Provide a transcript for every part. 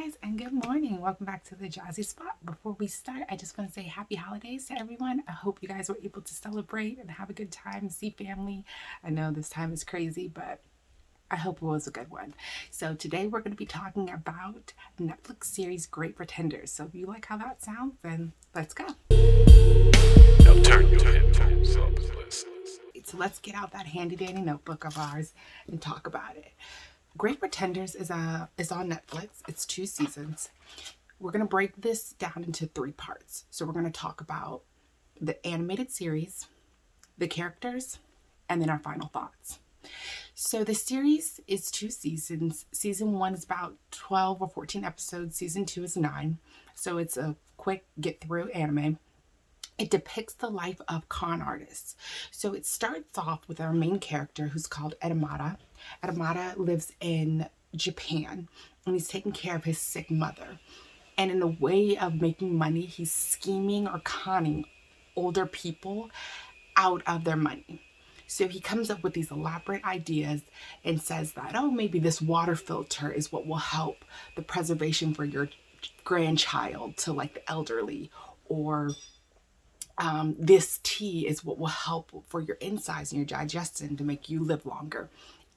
guys, and good morning. Welcome back to the Jazzy Spot. Before we start, I just want to say happy holidays to everyone. I hope you guys were able to celebrate and have a good time, see family. I know this time is crazy, but I hope it was a good one. So today we're going to be talking about Netflix series Great Pretenders. So if you like how that sounds, then let's go. Now turn your headphones up and listen. So let's get out that handy dandy notebook of ours and talk about it. Great Pretenders is on Netflix. It's 2 seasons. We're going to break this down into 3 parts. So we're going to talk about the animated series, the characters, and then our final thoughts. So the series is 2 seasons. Season 1 is about 12 or 14 episodes. Season 2 is 9. So it's a quick get through anime. It depicts the life of con artists. So it starts off with our main character who's called Edamata. Edamata lives in Japan and he's taking care of his sick mother. And in the way of making money, he's scheming or conning older people out of their money. So he comes up with these elaborate ideas and says that, oh, maybe this water filter is what will help the preservation for your grandchild to like the elderly, or this tea is what will help for your insides and your digestion to make you live longer,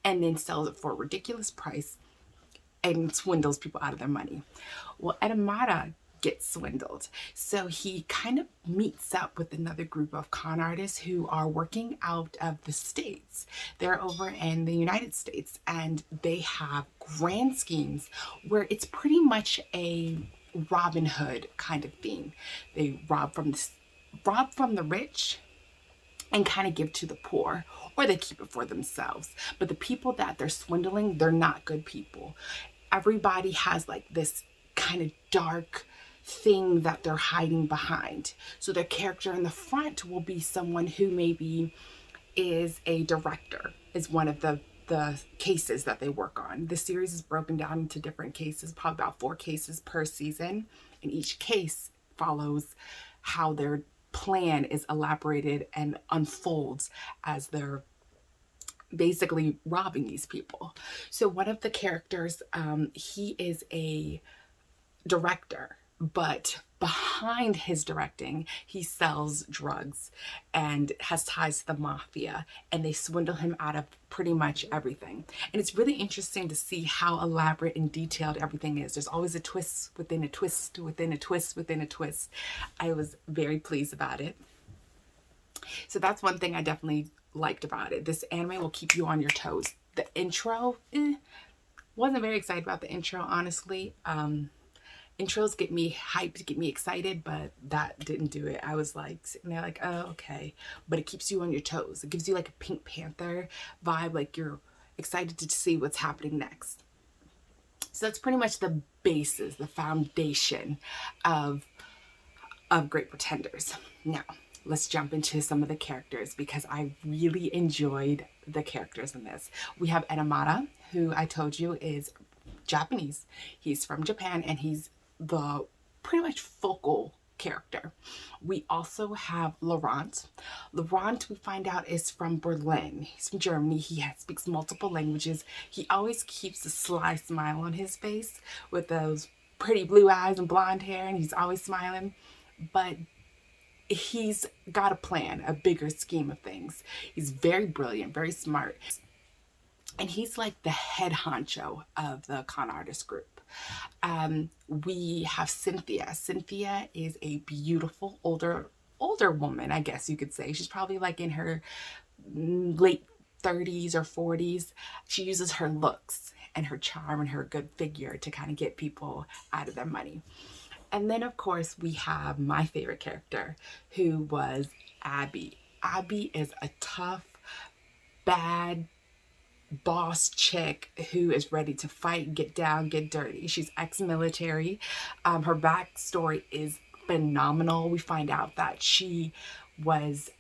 and then sells it for a ridiculous price and swindles people out of their money. Well, Edamata gets swindled. So he kind of meets up with another group of con artists who are working out of the States. They're over in the United States and they have grand schemes where it's pretty much a Robin Hood kind of thing. They rob from the rich and kind of give to the poor, or they keep it for themselves. But the people that they're swindling, they're not good people. Everybody has like this kind of dark thing that they're hiding behind. So their character in the front will be someone who maybe is a director, is one of the cases that they work on. The series is broken down into different cases, probably about 4 cases per season, and each case follows how their plan is elaborated and unfolds as they're basically robbing these people. So one of the characters, he is a director, but behind his directing, he sells drugs and has ties to the mafia, and they swindle him out of pretty much everything. And it's really interesting to see how elaborate and detailed everything is. There's always a twist within a twist within a twist within a twist. I was very pleased about it. So that's one thing I definitely liked about it. This anime will keep you on your toes. The intro, wasn't very excited about the intro, honestly. Intros get me hyped, get me excited, but that didn't do it. I was like sitting there like, oh, okay. But it keeps you on your toes. It gives you like a Pink Panther vibe, like you're excited to see what's happening next. So that's pretty much the basis, the foundation of Great Pretenders. Now, let's jump into some of the characters because I really enjoyed the characters in this. We have Edamata, who I told you is Japanese. He's from Japan and he's the pretty much focal character. We also have Laurent. Laurent, we find out, is from Berlin. He's from Germany. He speaks multiple languages. He always keeps a sly smile on his face with those pretty blue eyes and blonde hair, and he's always smiling. But he's got a plan, a bigger scheme of things. He's very brilliant, very smart. And he's like the head honcho of the con artist group. We have Cynthia. Cynthia is a beautiful older woman, I guess you could say. She's probably like in her late 30s or 40s. She uses her looks and her charm and her good figure to kind of get people out of their money. And then, of course, we have my favorite character, who was Abby. Abby is a tough, bad boss chick who is ready to fight, get down, get dirty. She's ex-military. Her backstory is phenomenal. We find out that she was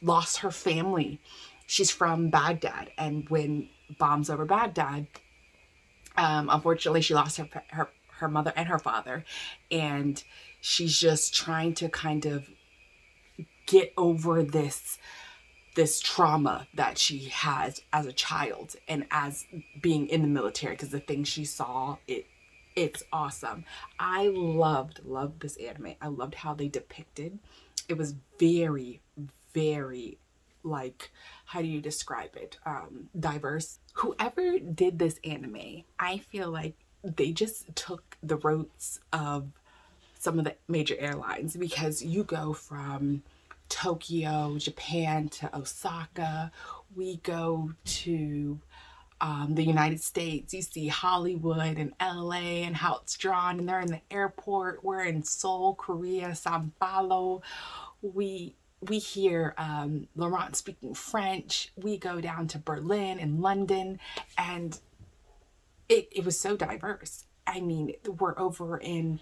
lost her family. She's from Baghdad, and when bombs over Baghdad, unfortunately, she lost her mother and her father, and she's just trying to kind of get over this trauma that she has as a child and as being in the military, because the things she saw, it It's awesome. I loved this anime. I loved how they depicted. It was very, very, like, how do you describe it? Diverse. Whoever did this anime, I feel like they just took the routes of some of the major airlines, because you go from Tokyo, Japan to Osaka. We go to the United States. You see Hollywood and LA and how it's drawn, and they're in the airport. We're in Seoul, Korea, Sao Paulo. We hear Laurent speaking French. We go down to Berlin and London, and it was so diverse. I mean, we're over in,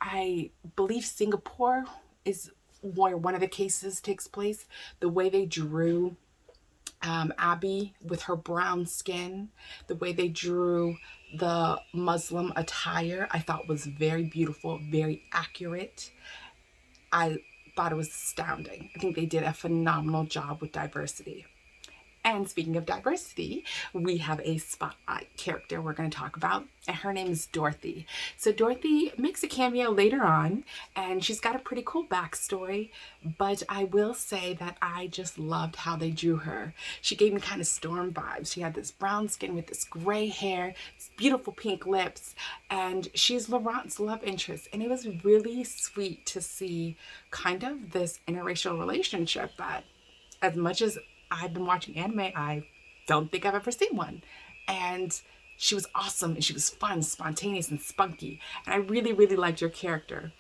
I believe, Singapore is where one of the cases takes place. The way they drew Abby with her brown skin, the way they drew the Muslim attire, I thought was very beautiful, very accurate. I thought it was astounding. I think they did a phenomenal job with diversity. And speaking of diversity, we have a spotlight character we're going to talk about, and her name is Dorothy. So Dorothy makes a cameo later on, and she's got a pretty cool backstory, but I will say that I just loved how they drew her. She gave me kind of Storm vibes. She had this brown skin with this gray hair, this beautiful pink lips, and she's Laurent's love interest. And it was really sweet to see kind of this interracial relationship that, as much as I've been watching anime, I don't think I've ever seen one. And she was awesome, and she was fun, spontaneous, and spunky. And I really, really liked her character.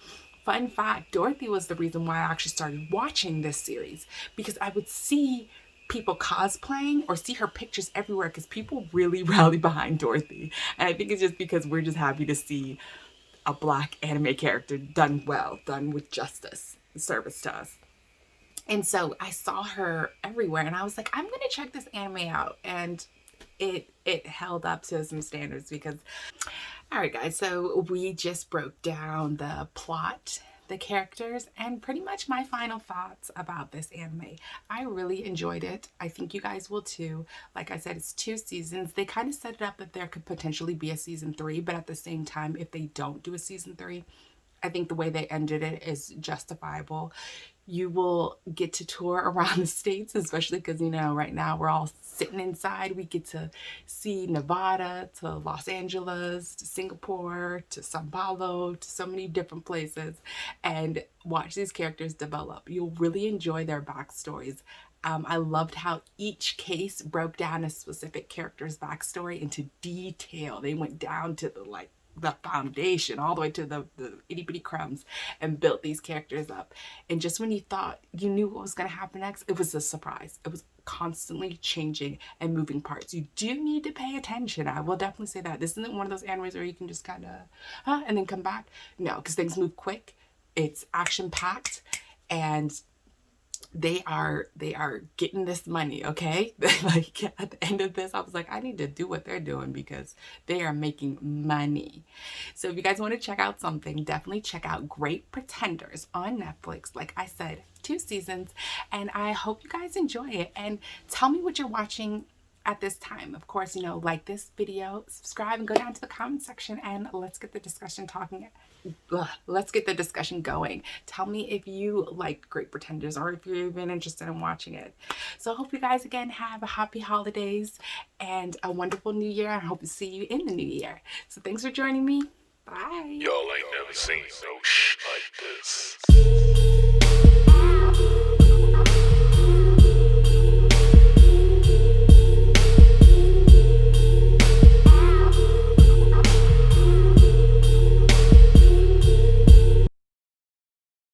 Fun fact, Dorothy was the reason why I actually started watching this series, because I would see people cosplaying or see her pictures everywhere, because people really rally behind Dorothy. And I think it's just because we're just happy to see a Black anime character done well, done with justice and service to us. And so I saw her everywhere, and I was like, I'm going to check this anime out. And it held up to some standards, because, all right, guys, so we just broke down the plot, the characters, and pretty much my final thoughts about this anime. I really enjoyed it. I think you guys will too. Like I said, it's 2 seasons. They kind of set it up that there could potentially be a season 3, but at the same time, if they don't do a season 3, I think the way they ended it is justifiable. You will get to tour around the States, especially because, you know, right now we're all sitting inside. We get to see Nevada, to Los Angeles, to Singapore, to Sao Paulo, to so many different places, and watch these characters develop. You'll really enjoy their backstories. I loved how each case broke down a specific character's backstory into detail. They went down to the foundation, all the way to the itty bitty crumbs, and built these characters up. And just when you thought you knew what was going to happen next, it was a surprise. It was constantly changing and moving parts. You do need to pay attention. I will definitely say that. This isn't one of those animes where you can just kind of, and then come back. No, because things move quick. It's action packed, and they are getting this money, okay? Like, at the end of this, I was like, I need to do what they're doing, because they are making money. So if you guys want to check out something, definitely check out Great Pretenders on Netflix. Like I said, 2 seasons, and I hope you guys enjoy it, and tell me what you're watching at this time. Of course, you know, like this video, subscribe, and go down to the comment section, and let's get the discussion going. Tell me if you liked Great Pretenders, or if you're even interested in watching it. So I hope you guys again have a happy holidays and a wonderful new year. I hope to see you in the new year. So thanks for joining me. Bye. Y'all ain't never seen no shit like this.